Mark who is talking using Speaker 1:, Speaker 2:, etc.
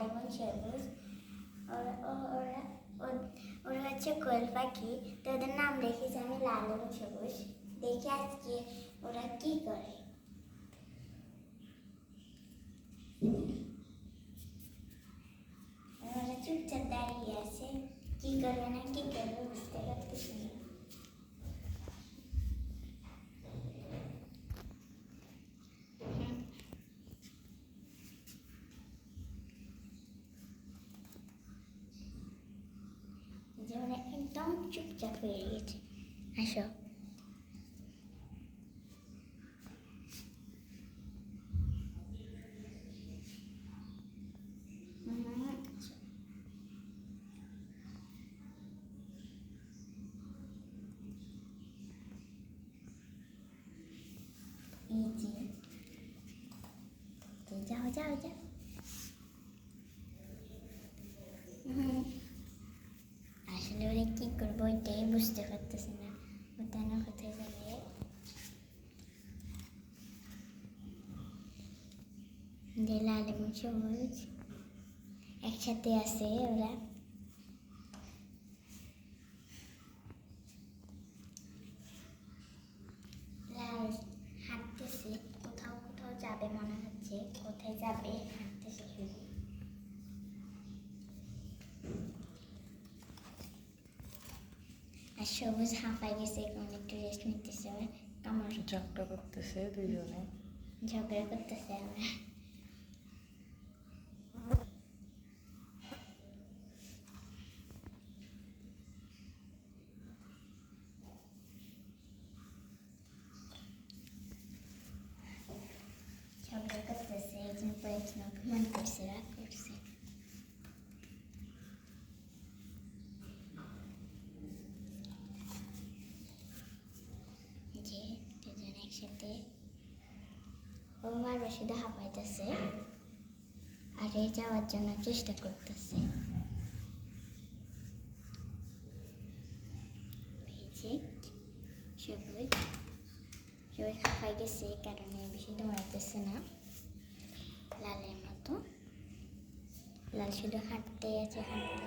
Speaker 1: এবং সবুজ। ওরা ওরা ওরা হচ্ছে কোয়েল পাখি, তো ওদের নাম রেখেছি আমি লাল এবং সবুজ। দেখি আজকে ওরা কি করে। ওরা চুপচাপ দাঁড়িয়ে আছে, কি করবে না কি করবে বুঝতে পারতেছি না। ওরা একদম চুপচাপ হয়ে গেছে। আসো, যাও যাও যাও। আসলে ওরা কি করবো এটাই বুঝতে পারতেছি না, কোথায় না কোথায় যাবে। যে লাল এবং সবুজ একসাথে আছে ওরা। লাল হাঁটতেছে, কোথাও কোথাও যাবে মনে হচ্ছে, কোথায় যাবে হাঁটতেছে শুধু। আর সবুজ হাঁপাই গেছে, এখন একটু রেস্ট নিতেছে। আমার
Speaker 2: ঝগড়া করতেছে দুইজনে,
Speaker 1: ঝগড়া করতেছে আমরা। ঝগড়া করতেছে, একজন পর একজন অপমান করছে, রাগ করছে। যে দুজন একসাথে ও বারবার শুধু হাঁপাইতেছে আর এই যাওয়ার জন্য চেষ্টা করতেছে। সবুজ সবুজ হাঁপাই গেছে, কারণে বেশি দৌড়াতেছে না লালের মতো। লাল শুধু হাঁটতে আছে, হাঁটতে